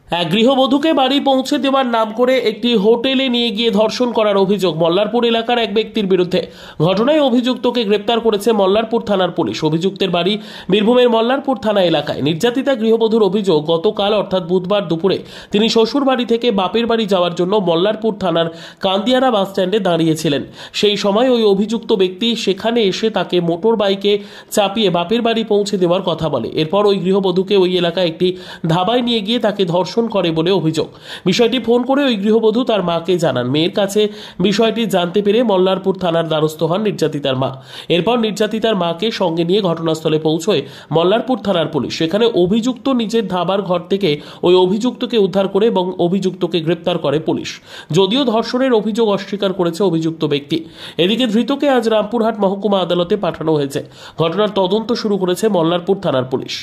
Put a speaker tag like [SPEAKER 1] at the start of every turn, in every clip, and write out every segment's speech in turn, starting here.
[SPEAKER 1] এক গৃহবধূকে বাড়ি পৌঁছে দেওয়ার নাম করে একটি হোটেলে নিয়ে গিয়ে ধর্ষণ করার অভিযোগ মল্লারপুর এলাকার এক ব্যক্তির বিরুদ্ধে। ঘটনায় অভিযুক্তকে গ্রেপ্তার করেছে মল্লারপুর থানার পুলিশ। অভিযুক্তের বাড়ি বীরভূমের মল্লারপুর থানা এলাকায়। নির্যাতিতা গৃহবধূর অভিযোগ, গতকাল অর্থাৎ বুধবার দুপুরে তিনি শ্বশুর বাড়ি থেকে বাপের বাড়ি যাওয়ার জন্য মল্লারপুর থানার কান্দিয়ারা বাস স্ট্যান্ডে দাঁড়িয়েছিলেন। সেই সময় ওই অভিযুক্ত ব্যক্তি সেখানে এসে তাকে মোটর বাইকে চাপিয়ে বাপের বাড়ি পৌঁছে দেওয়ার কথা বলে। এরপর ওই গৃহবধূকে ওই এলাকায় একটি ধাবায় নিয়ে গিয়ে তাকে ধর্ষণ করে বলে অভিযোগ। বিষয়টি ফোন করে ওই গৃহবধূ তার মাকে জানান। মেয়ের কাছে বিষয়টি জানতে পেরে মল্লারপুর থানার দ্বারস্থ হন নির্যাতিতার মা। এরপর নির্যাতিতার মাকে সঙ্গে নিয়ে ঘটনাস্থলে পৌঁছয় মল্লারপুর থানার পুলিশ। সেখানে অভিযুক্ত নিজের ধাবার ঘর থেকে ওই অভিযুক্তকে উদ্ধার করে এবং অভিযুক্তকে গ্রেপ্তার করে পুলিশ। যদিও ধর্ষণের অভিযোগ অস্বীকার করেছে অভিযুক্ত ব্যক্তি। এদিকে ধৃতকে আজ রামপুরহাট মহকুমা আদালতে পাঠানো হয়েছে। ঘটনার তদন্ত শুরু করেছে মল্লারপুর থানার পুলিশ।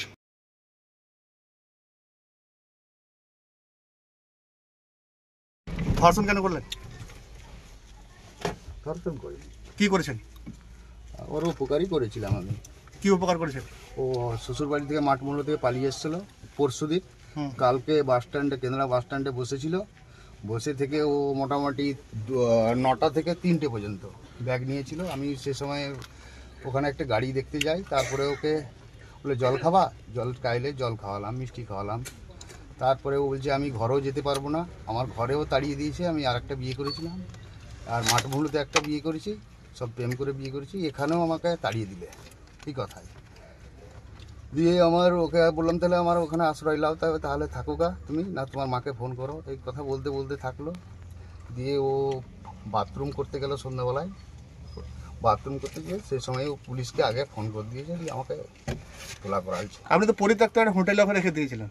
[SPEAKER 2] ধর্ষণ কেন করলেন?
[SPEAKER 3] ধর্ষণ করি
[SPEAKER 2] কি করেছেন?
[SPEAKER 3] ওর উপকারই করেছিলাম আমি।
[SPEAKER 2] কি উপকার করেছেন?
[SPEAKER 3] ও শ্বশুর বাড়ি থেকে মাঠমূল্য থেকে পালিয়ে এসেছিলো পরশুদিন। কালকে বাস স্ট্যান্ডে, কেন্দ্রা বাস স্ট্যান্ডে বসেছিল। বসে থেকে ও মোটামুটি 9টা থেকে 3টে পর্যন্ত ব্যাগ নিয়েছিল। আমি সে সময় ওখানে একটা গাড়ি দেখতে যাই। তারপরে ওকে বলে জল খাওয়া, জল খাইলে জল খাওয়ালাম, মিষ্টি খাওয়ালাম। তারপরে ও বলছে আমি ঘরেও যেতে পারবো না, আমার ঘরেও তাড়িয়ে দিয়েছে। আমি আর একটা বিয়ে করেছিলাম, আর মাঠমূল্যতে একটা বিয়ে করেছি, সব প্রেম করে বিয়ে করেছি, এখানেও আমাকে তাড়িয়ে দিলে এই কথায়। দিয়ে আমার ওকে বললাম তাহলে আমার ওখানে আশ্রয় লাও, তাহলে থাকো গা তুমি, না তোমার মাকে ফোন করো। এই কথা বলতে বলতে থাকলো। দিয়ে ও বাথরুম করতে গেল সন্ধ্যাবেলায়। বাথরুম করতে গিয়ে সেই সময় ও পুলিশকে আগে ফোন করে দিয়েছে, দিয়ে আমাকে তোলা করা হয়েছে।
[SPEAKER 2] আপনি তো পরিত্যক্ত একটা হোটেলে ওখানে রেখে দিয়েছিলেন,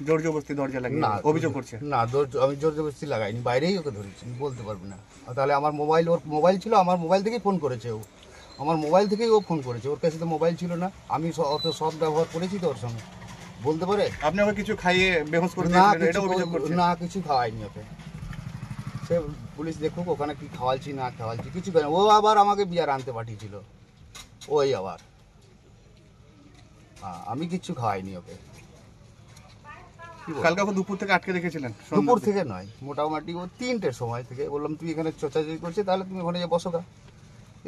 [SPEAKER 2] জোর জবরদস্তি দরজা লাগিয়ে অভিযোগ করছে।
[SPEAKER 3] না, আমি জোর জবরদস্তি লাগাইনি, বাইরেই ওকে ধরেছি, বলতে পারবি না। তাহলে আমার মোবাইল, ওর মোবাইল ছিল, আমার মোবাইল থেকেই ফোন করেছে ও, আমার মোবাইল থেকেই ও ফোন করেছে। ওর কাছে তো মোবাইল ছিল না, আমি অত সব ব্যবহার করেছি তো ওর সঙ্গে, বলতে পারে।
[SPEAKER 2] আপনি ওকে কিছু খাইয়ে বেহোশ করে দিয়েছিলেন, এটা অভিযোগ করছে।
[SPEAKER 3] না, কিছু খাওয়াইনি ওকে। সে পুলিশ দেখুক ওখানে কি খাওয়ালছি না খাওয়ালছি, কিছু খাই। ও আবার আমাকে বিয়ার আনতে পাঠিয়েছিল, ওই আবার আমি কিচ্ছু খাওয়াইনি ওকে।
[SPEAKER 2] কালকে ওকে দুপুর থেকে আটকে রেখেছিলেন?
[SPEAKER 3] দুপুর থেকে নয়, মোটামুটি ও 3টের সময় থেকে বললাম তুই এখানে চোচাচুরি করছিস, তাহলে তুমি ওখানে যে বসো গা।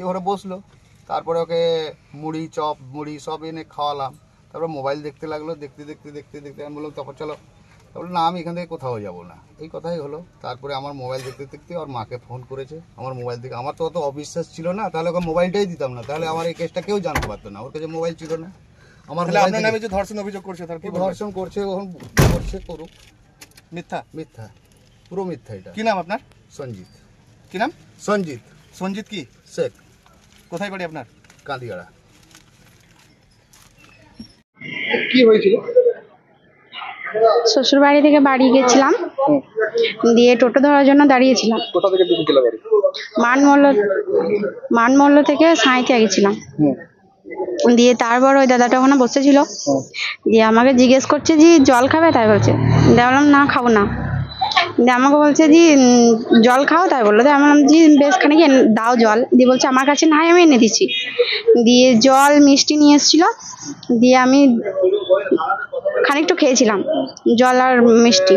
[SPEAKER 3] ওখানে বসলো। তারপরে ওকে মুড়ি, চপ, মুড়ি সব এনে খাওয়ালাম। তারপর মোবাইল দেখতে লাগলো, দেখতে দেখতে দেখতে দেখতে আমি বললাম তখন চলো। তারপরে না, আমি এখান থেকে কোথাও যাবো না, এই কথাই হলো। তারপরে আমার মোবাইল দেখতে দেখতে ওর মাকে ফোন করেছে। আমার মোবাইল থেকে, আমার তো অত অবিশ্বাস ছিল না, তাহলে ওকে মোবাইলটাই দিতাম না, তাহলে আমার এই কেসটা কেউ জানতে পারতো না। ওর কাছে মোবাইল ছিল না। আমার
[SPEAKER 2] আপনার নামে যে ধর্ষণ অভিযোগ করছে, তার কি
[SPEAKER 3] ধর্ষণ করছে, করছে করুক।
[SPEAKER 2] মিথ্যা?
[SPEAKER 3] মিথ্যা, পুরো মিথ্যা। এটা
[SPEAKER 2] কি নাম আপনার?
[SPEAKER 3] সঞ্জিত।
[SPEAKER 2] কি নাম?
[SPEAKER 3] সঞ্জিত।
[SPEAKER 2] সঞ্জিত কি
[SPEAKER 3] শেখ।
[SPEAKER 2] কোথায় বাড়ি আপনার?
[SPEAKER 3] কাঁদিয়াড়া।
[SPEAKER 2] কি হয়েছিল?
[SPEAKER 4] শ্বশুর বাড়ি থেকে বাড়ি গেছিলাম, দিয়ে টোটো ধরার জন্য দাঁড়িয়েছিলাম।
[SPEAKER 2] কোথা থেকে ঢুকেছিল বাড়ি?
[SPEAKER 4] মানমল্ল থেকে সাঁইতে গেছিলাম। দিয়ে তারপর ওই দাদাটা ওখানে বসেছিল, দিয়ে আমাকে জিজ্ঞেস করছে যে জল খাবে, তাই বলছে। দিয়ে বললাম না খাবো না। দিয়ে আমাকে বলছে যে জল খাও, তাই বললো। দিয়ে আমি বললাম যে বেশ খানিক দাও জল। দিয়ে বলছে আমার কাছে নাই, আমি এনে দিচ্ছি। দিয়ে জল মিষ্টি নিয়ে এসেছিল, দিয়ে আমি খানিকটু খেয়েছিলাম জল আর মিষ্টি।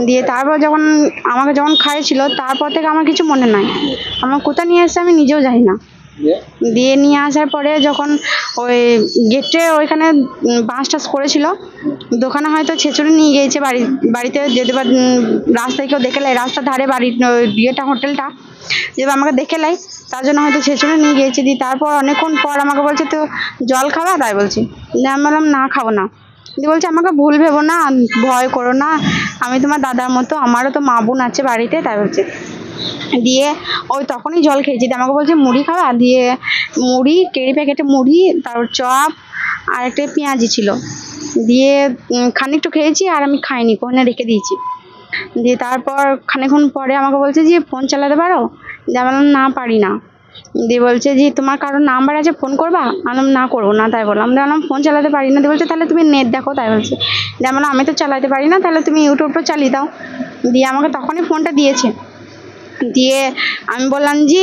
[SPEAKER 4] দিয়ে তারপর আমাকে যখন খাইয়েছিল, তারপর থেকে আমার কিছু মনে নাই। আমার কোথায় নিয়ে এসেছে আমি নিজেও জানি না। দিয়ে নিয়ে আসার পরে যখন ওই গেটে ওইখানে বাঁশ টাস করেছিল, দোকানে হয়তো ছেঁচড়ে নিয়ে গিয়েছে বাড়িতে যেতে, রাস্তায় কেউ দেখে লাই, রাস্তার ধারে বাড়ির ইয়েটা, হোটেলটা যেটা আমাকে দেখে লাই, তার জন্য হয়তো ছেঁচড়ে নিয়ে গিয়েছে। দিয়ে তারপর অনেকক্ষণ পর আমাকে বলছে তো জল খাওয়া, তাই বলছি। দিয়ে আমি বললাম না খাবো না। দিয়ে বলছে আমাকে ভুল ভেবো না, ভয় করো না, আমি তোমার দাদার মতো, আমারও তো মা বোন আছে বাড়িতে, তাই বলছে। দিয়ে ওই তখনই জল খেয়েছি। দিয়ে আমাকে বলছে মুড়ি খাওয়া। দিয়ে মুড়ি, কেড়ি প্যাকেটে মুড়ি, তারপর চপ আর একটা পেঁয়াজি ছিল। দিয়ে খানিকটু খেয়েছি, আর আমি খাইনি, কোনে রেখে দিয়েছি। দিয়ে তারপর খানিকক্ষণ পরে আমাকে বলছে যে ফোন চালাতে পারো। দিয়ে আমি বললাম না, পারি না। দিয়ে বলছে যে তোমার কারোর নাম্বার আছে, ফোন করবা? আমি না, করবো না, তাই বললাম। দিয়ে বললাম ফোন চালাতে পারি না। দিয়ে বলছে তাহলে তুমি নেট দেখো, তাই বলছে। দিয়ে বললাম আমি তো চালাতে পারি না, তাহলে তুমি ইউটিউবটা চালিয়ে দাও। দিয়ে আমাকে তখনই ফোনটা দিয়েছে। দিয়ে আমি বললাম যে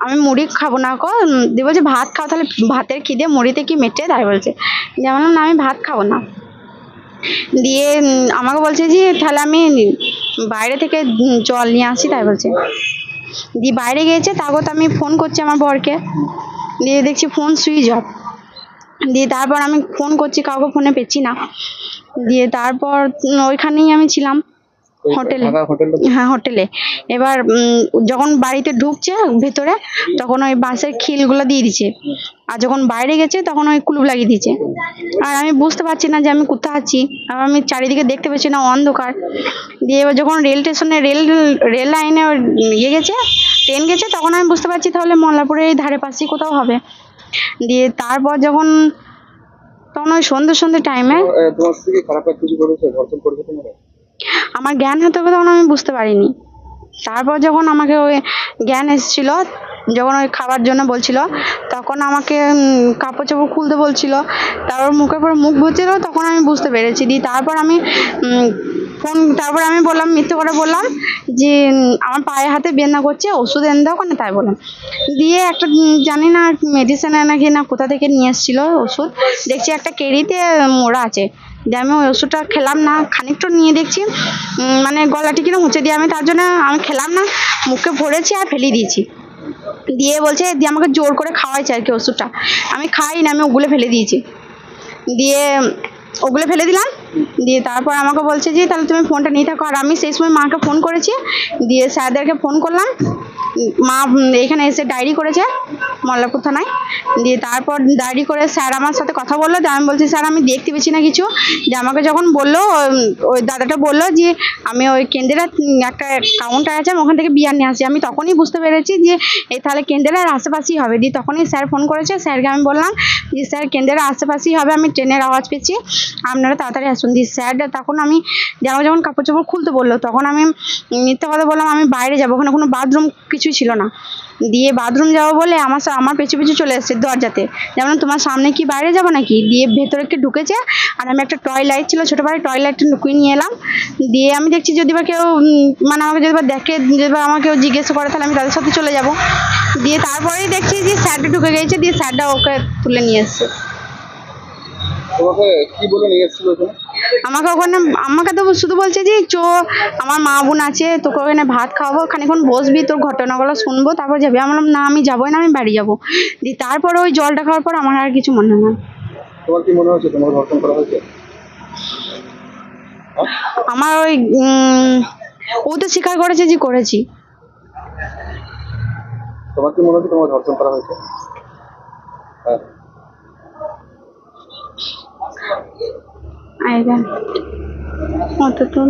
[SPEAKER 4] আমি মুড়ি খাবো না গো। দিয়ে বলছে ভাত খাও, তাহলে ভাতের খিদে মুড়িতে কি মেটে, তাই বলছে। দিয়ে বললাম না, আমি ভাত খাবো না। দিয়ে আমাকে বলছে যে তাহলে আমি বাইরে থেকে জল নিয়ে আসি, তাই বলছে। দিয়ে বাইরে গিয়েছে, তারপর আমি ফোন করছি আমার বরকে, দিয়ে দেখছি ফোন সুইচ অফ। দিয়ে তারপর আমি ফোন করছি, কাউকে ফোনে পেয়েছি না। দিয়ে তারপর ওইখানেই আমি ছিলাম, হোটেলে। হ্যাঁ, হোটেলে। এবার যখন বাড়িতে ঢুকছে ভেতরে, তখন ওই বাঁশের খিলগুলো দিয়ে দিচ্ছে, আর যখন বাইরে গেছে তখন ওই কুলুপ লাগিয়ে দিচ্ছে। আর আমি বুঝতে পারছি না যে আমি কোথায় আছি, আর আমি চারিদিকে দেখতে পাচ্ছি না, অন্ধকার। দিয়ে এবার যখন রেল স্টেশনে রেল লাইনে ইয়ে গেছে, ট্রেন গেছে, তখন আমি বুঝতে পারছি তাহলে মল্লারপুরের এই ধারে পাশেই কোথাও হবে। দিয়ে তারপর তখন ওই সন্ধ্যে টাইমে আমার জ্ঞান হতে হবে, তখন আমি বুঝতে পারিনি। তারপর যখন আমাকে ওই জ্ঞান এসেছিল, যখন ওই খাবার জন্য বলছিল, তখন আমাকে কাপড় চোপড় খুলতে বলছিল, তারপর মুখের পর মুখ ভরছিল, তখন আমি বুঝতে পেরেছি। দিয়ে তারপর আমি তারপর আমি বললাম, মিথ্যে করে বললাম যে আমার পায়ে হাতে বেদনা করছে, ওষুধ এনে দাও কেন, তাই বললাম। দিয়ে একটা জানি না মেডিসিন নাকি না কোথা থেকে নিয়ে এসেছিল ওষুধ, দেখছি একটা কেরিতে মোড়া আছে। দিয়ে আমি ওই ওষুধটা খেলাম না, খানিকটা নিয়ে দেখছি মানে গলাটি কিরম হচ্ছে, দিয়ে আমি তার জন্য আমি খেলাম না, মুখে ভরেছি আর ফেলে দিয়েছি। দিয়ে বলছে, দিয়ে আমাকে জোর করে খাওয়াইছে আর কি ওষুধটা। আমি খাই না, আমি ওগুলো ফেলে দিয়েছি। দিয়ে ওগুলো ফেলে দিলাম। দিয়ে তারপর আমাকে বলছে যে তাহলে তুমি ফোনটা নিয়ে থাকো। আর আমি সেই সময় মাকে ফোন করেছি, দিয়ে স্যারদেরকে ফোন করলাম। মা এখানে এসে ডায়েরি করেছে মল্লারপুর থানায়। দিয়ে তারপর ডায়েরি করে স্যার আমার সাথে কথা বললো, যে আমি বলছি স্যার আমি দেখতে পেয়েছি না কিছু। যে আমাকে যখন বললো, ওই দাদাটা বললো যে আমি ওই কেন্দ্রের একটা কাউন্টার আছে, আমি ওখান থেকে বিয়ার নিয়ে আসি। আমি তখনই বুঝতে পেরেছি যে এই তাহলে কেন্দ্রের আশেপাশেই হবে। দিয়ে তখনই স্যার ফোন করেছে, স্যারকে আমি বললাম যে স্যার কেন্দ্রের আশেপাশেই হবে, আমি ট্রেনের আওয়াজ পেয়েছি, আপনারা তাড়াতাড়ি আসুন। দিয়ে স্যার তখন আমি আমাকে যখন কাপড় চোপড় খুলতে বললো, তখন আমি মিথ্যে কথা বললাম আমি বাইরে যাবো, ওখানে কোনো বাথরুম কিছুই ছিল না। দিয়ে বাথরুম যাবো বলে আমার পিছু পিছু চলে এসেছে দরজাতে, যেমন তোমার সামনে কি বাইরে যাবো নাকি। দিয়ে ভেতরে একটু ঢুকেছে, আর আমি একটা টয়লাইট ছিল ছোটো বাড়ি, টয়লাইটটা লুকিয়ে নিয়ে এলাম। দিয়ে আমি দেখছি যদি বা কেউ মানে আমাকে যদি বা দেখে, যদি বা আমাকে কেউ জিজ্ঞেস করে, তাহলে আমি তাদের সাথে চলে যাব। দিয়ে তারপরেই দেখছি যে স্যারটা ঢুকে গেছে, দিয়ে স্যারটা ওকে তুলে নিয়ে এসছে।
[SPEAKER 2] তোমাকে কি বলে নিয়ে এসেছিল ওখানে?
[SPEAKER 4] আমাকে তো শুধু বলছে যে আমার মা বোন আছে, তোকে ওখানে ভাত খাওয়াবো, খানিক্ষণ বসবি, তোর ঘটনাগুলো শুনবো, তারপর যাবি। আমি বললাম না, আমি যাবোই না, আমি বাড়ি যাবো। দিয়ে তারপরে ওই জলটা খাওয়ার পর আমার আর কিছু মনে হয় না।
[SPEAKER 2] তোমার কি মনে হচ্ছে তোমার ধর্ষণ করা হয়েছে?
[SPEAKER 4] আমার ওই ও তো স্বীকার করেছে যে করেছি।
[SPEAKER 2] তোমার কি মনে হচ্ছে তোমার ধর্ষণ করা হয়েছে?
[SPEAKER 4] আইগা অত তো